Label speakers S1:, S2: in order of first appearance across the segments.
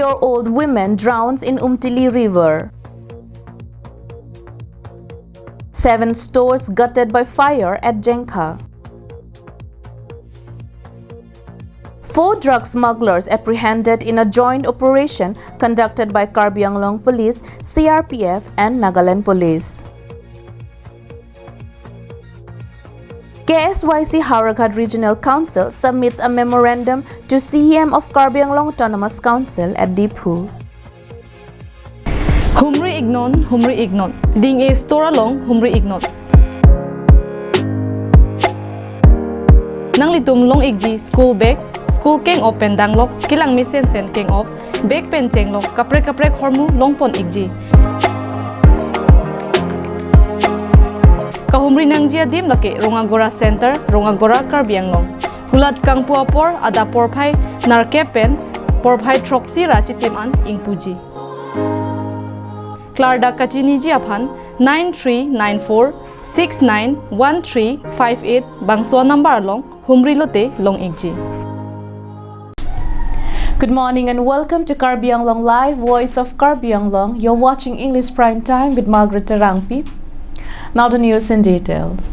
S1: 80-year-old woman drowns in Umtili River. 7 stores gutted by fire at Jenka. 4 drug smugglers apprehended in a joint operation conducted by Karbi Anglong Police, CRPF and Nagaland Police. KSYC Hauraghad Regional Council submits a memorandum to CEM of Karbi Anglong Autonomous Council at Diphu.
S2: Humri ignon, ding e store along humri ignon. Nang litum long igji school bag, school keng open danglok, kilang misen sen keng op, bag pen chenglok, kaprek hormu long pon igji. Kahumri nang jia dim laki Rongagora Center, Rongagora Karbi Anglong. Kulat kang puapor ada porpai narkepen, porpai troksira chitiman ingpuji. Klarda kachini jiaphan 9394 691358 bangsua number long humri lote long igji.
S1: Good morning and welcome to Karbi Anglong Live, Voice of Karbi Anglong. You're watching English Prime Time with Margaret Tarangpi. Now the news in details.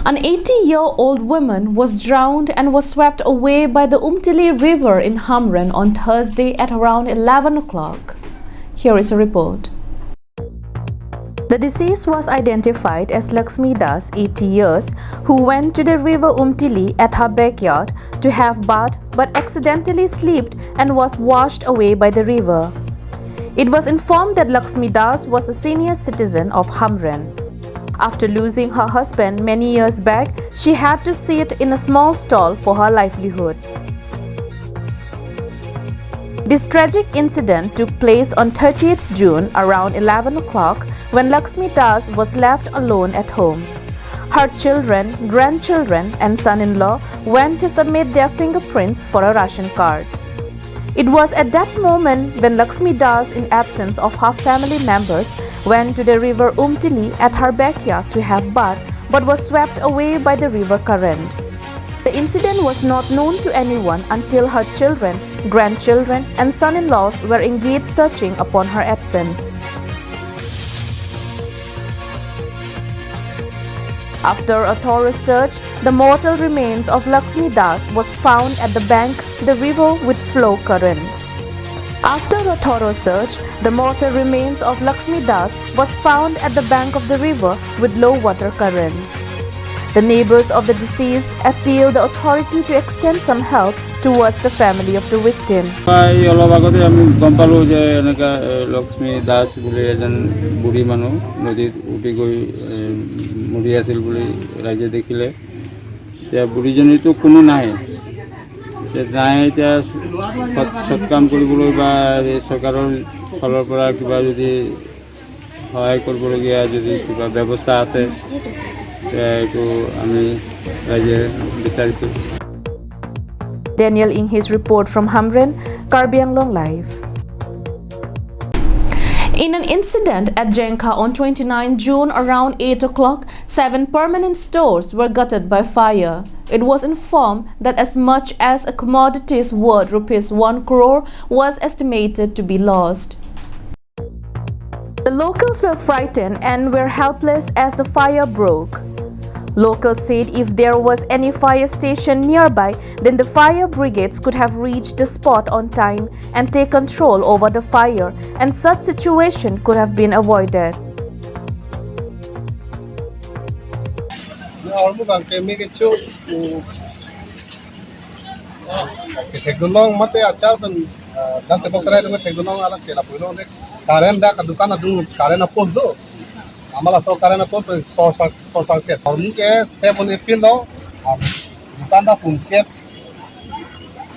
S1: An 80-year-old woman was drowned and was swept away by the Umtili River in Hamren on Thursday at around 11 o'clock. Here is a report. The deceased was identified as Lakshmi Das, 80 years, who went to the river Umtili at her backyard to have bath but accidentally slipped and was washed away by the river. It was informed that Lakshmi Das was a senior citizen of Hamren. After losing her husband many years back, she had to sit in a small stall for her livelihood. This tragic incident took place on 30th June around 11 o'clock when Lakshmi Das was left alone at home. Her children, grandchildren and son-in-law went to submit their fingerprints for a ration card. It was at that moment when Lakshmi Das, in absence of her family members, went to the river Umtili at her backyard to have bath but was swept away by the river current. The incident was not known to anyone until her children, grandchildren and son-in-laws were engaged searching upon her absence. After a thorough search, the mortal remains of Lakshmi Das was found at the bank of the river with flow current. After a thorough search, the mortal remains of Lakshmi Das was found at the bank of the river with low water current. The neighbors of the deceased appealed the authority to extend some help towards the family of the victim.
S3: মুড়ি আছিল বুলি ৰাইজে দেখিলে এতিয়া বুঢ়ীজনীতো কোনো নাই এতিয়া সৎকাম কৰিবলৈ বা চৰকাৰৰ ফালৰ পৰা কিবা যদি সহায় কৰিবলগীয়া যদি কিবা ব্যৱস্থা আছে এইটো আমি ৰাইজে বিচাৰিছোঁ.
S1: Daniel in his report from Hamren, Karbi Anglong Live. In an incident at Jenka on 29 June around 8 o'clock, 7 permanent stores were gutted by fire. It was informed that as much as a commodities worth ₹1 crore was estimated to be lost. The locals were frightened and were helpless as the fire broke. Locals said if there was any fire station nearby, then the fire brigades could have reached the spot on time and take control over the fire, and such situation could have been avoided.
S4: आम्हाला सहकार्यानं पोहोचतो सोसारकेत के 7 लो दुकानदार पुनके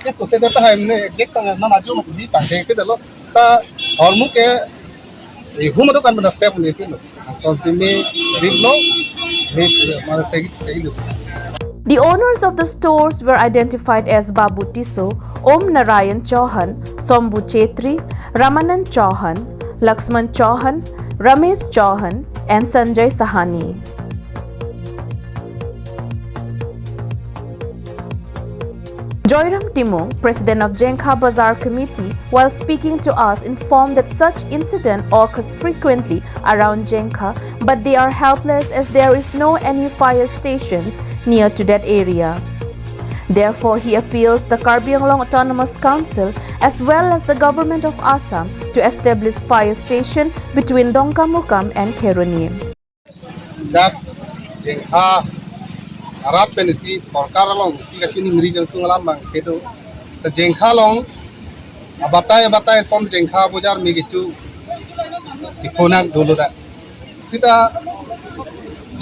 S4: के society है ने एक ना ना जो भी काटे के दलो सा हरमु के हुम दुकान में 7 लो कंसिमी रिलो माने सही लो.
S1: The owners of the stores were identified as Babu Tiso, Om Narayan Chauhan, Sombu Chetri, Ramanand Chauhan, Laxman Chauhan, Ramesh Chauhan and Sanjay Sahani. Joyram Timung, president of Jenka Bazaar Committee, while speaking to us, informed that such incident occurs frequently around Jenka, but they are helpless as there is no any fire stations near to that area. Therefore, he appeals the Karbi Anglong Autonomous Council as well as the government of Assam to establish fire station between Dongkamukam and Keruni.
S4: That Jenka Arab penisi sorkar long si kacini ngeri jeng tunggalam bang kedo the Jenka long abatai som Jenka bojar migicu ikonan dulu dah sita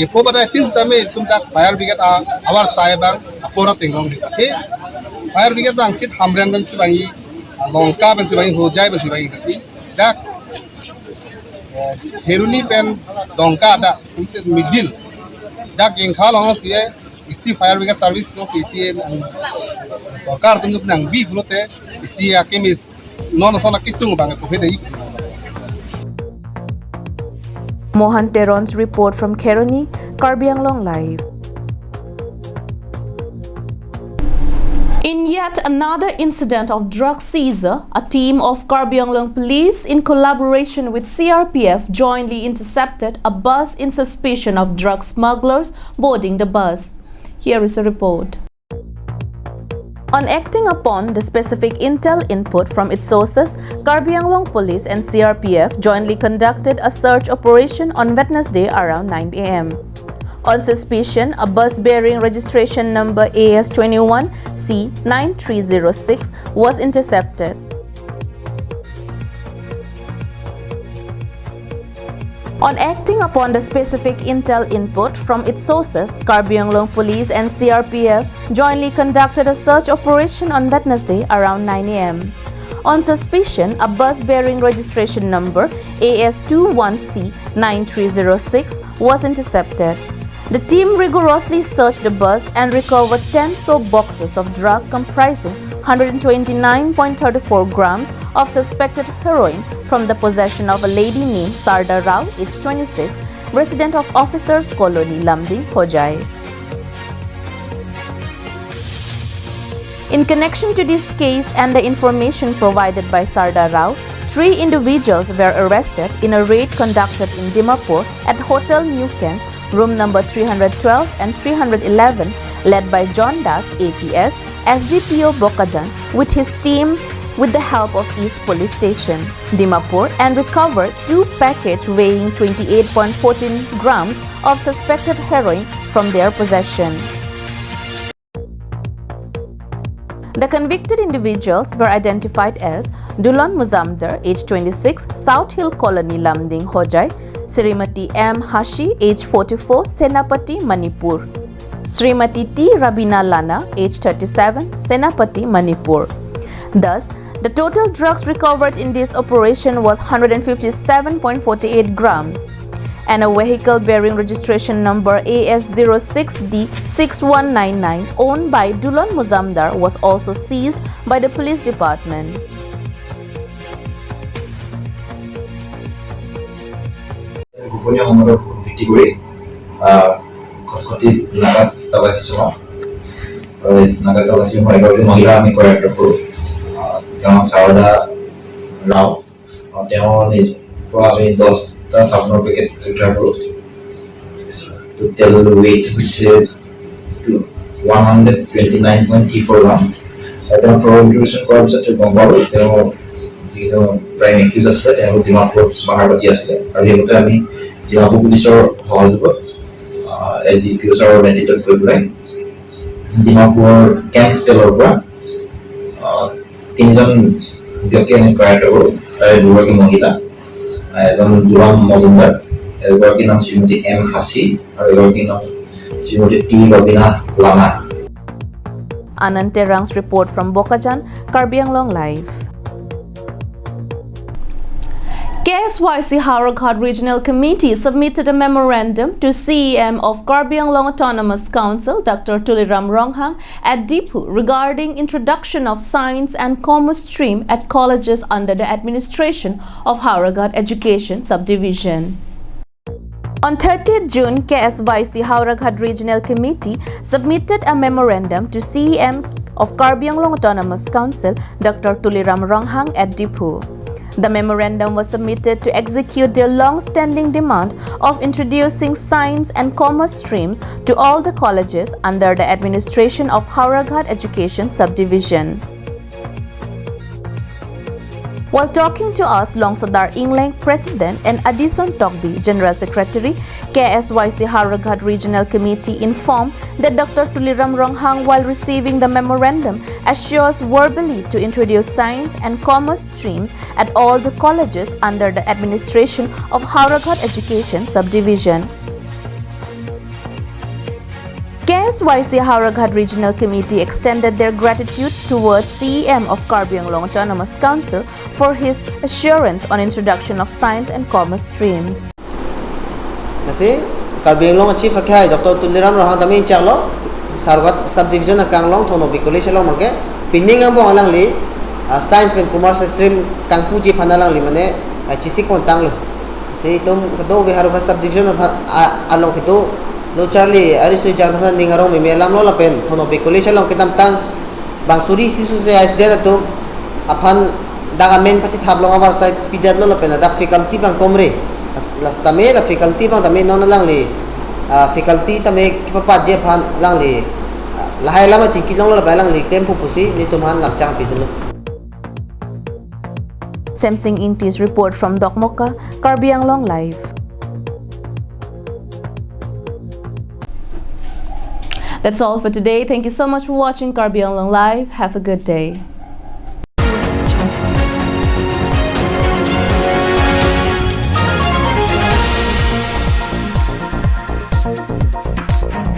S4: iko batai tin sita me tumtak fire brigade awar saya bang apora tinglong di okay fire brigade bang cit hamren bang si bangi longka bang si bangi hojai bang si bangi kasi dak heruni pen dongka ada untuk middle dak Jenka long si isi fire brigade service no isi sarkar tum nang bi bulote isi akemis non sona kisung bang ko hede
S1: Mohan Teron's report from Keruni, Karbi Anglong Live. In yet another incident of drug seizure, a team of Karbi Anglong police in collaboration with CRPF jointly intercepted a bus in suspicion of drug smugglers boarding the bus. Here is a report. On acting upon the specific intel input from its sources, Karbi Anglong Police and CRPF jointly conducted a search operation on Wednesday around 9 a.m. On suspicion, a bus bearing registration number AS21C9306 was intercepted. On acting upon the specific intel input from its sources, Karbi Anglong Police and CRPF jointly conducted a search operation on Wednesday around 9 a.m. On suspicion, a bus bearing registration number AS21C9306 was intercepted. The team rigorously searched the bus and recovered 10 soap boxes of drug comprising 129.34 grams of suspected heroin from the possession of a lady named Sarda Rao, age 26, resident of Officers Colony, Lamding, Hojai. In connection to this case and the information provided by Sarda Rao, 3 individuals were arrested in a raid conducted in Dimapur at Hotel New Kent, room number 312 and 311, led by John Das, APS, SDPO Bokajan, with his team with the help of East Police Station, Dimapur, and recovered 2 packets weighing 28.14 grams of suspected heroin from their possession. The convicted individuals were identified as Dulan Muzamdar, age 26, South Hill Colony, Lamding, Hojai; Srimati M. Hashi, age 44, Senapati, Manipur; Srimati T. Rabina Lana, age 37, Senapati, Manipur. Thus, the total drugs recovered in this operation was 157.48 grams, and a vehicle bearing registration number AS06D6199 owned by Dulan Muzamdar was also seized by the police department.
S5: Punya umur ভিত্তি করে কথিত নাগা তালাশি সময় নাগা তালাশি সময় এগৰাকী মহিলা আমি কয়েকটা কৰোঁ তেওঁ সাৰদা ৰাও তেওঁৰ পৰা আমি 10টা চাবোনৰ পেকেট উদ্ধাৰ কৰোঁ টোটেল weight হৈছে 129.34 গ্ৰাম তেওঁ প্ৰবিউশ্যন কৰাৰ পিছত গম পালোঁ তেওঁ যিটো প্ৰাইম একিউজ আছিলে তেওঁ ডিমাপুৰত বাহাৰ পাতি আছিলে আৰু সেইমতে আমি ডিমাপুৰ পুলিচৰ সহযোগত এজিপিউছৰ নেতৃত্বত গৈ পেলাই ডিমাপুৰৰ কেম্প হোটেলৰ পৰা 3জন ব্যক্তি আমি প্ৰয়াত কৰোঁ তাৰে 2গৰাকী মহিলা এজন দুলাম মজুমদাৰ এগৰাকীৰ নাম শ্ৰীমতী এম হাসি আৰু এগৰাকীৰ নাম শ্ৰীমতী টি ৰবিনা লানা।
S1: Anand Terang's report from Bokajan, Karbi Anglong Live. KSYC Hauraghat Regional Committee submitted a memorandum to CEM of Karbi Anglong Autonomous Council, Dr. Tuliram Ronghang, at Dipu regarding introduction of science and commerce stream at colleges under the administration of Hauraghat Education Subdivision. On 30th June, KSYC Hauraghat Regional Committee submitted a memorandum to CEM of Karbi Anglong Autonomous Council, Dr. Tuliram Ronghang at Dipu. The memorandum was submitted to execute their long-standing demand of introducing science and commerce streams to all the colleges under the administration of Hauraghat Education Subdivision. While talking to us, Longsodar Inglang, President, and Addison Togbi, General Secretary, KSYC Hauraghat Regional Committee informed that Dr. Tuliram Ronghang, while receiving the memorandum, assures verbally to introduce science and commerce streams at all the colleges under the administration of Hauraghat Education Subdivision. KSYC Hauraghat Regional Committee extended their gratitude towards CEM of Karbi Anglong Autonomous Council for his assurance on introduction of science and commerce streams.
S6: Nasi Karbi Anglong Chief Akai Dr. Tuliram Ronghang dami chalo Hauraghat Subdivision Kanglong thono bikoli shalong mangke pinning ang bong alang li science and commerce stream tangpu ji phanalang li mane chisik pon tanglo si tum kado we Hauraghat Subdivision along kito lo Charlie ari sui jang thana ningarong mi melam lo lapen thono bikoli shalong kitam tang bangsuri sisu se as de tum aphan daga men pachi thablong awar sai pidat lo lapen da faculty bang komre last tame la faculty bang tame non lang li faculty tame papa je phan lang li lahai lama chingkilong lo balang li claim pupusi ni tumhan lapchang pidulo.
S1: Samsing Ingti's report from Dokmoka, Karbi Anglong Live. That's all for today. Thank you so much for watching Karbi Anglong Live. Have a good day.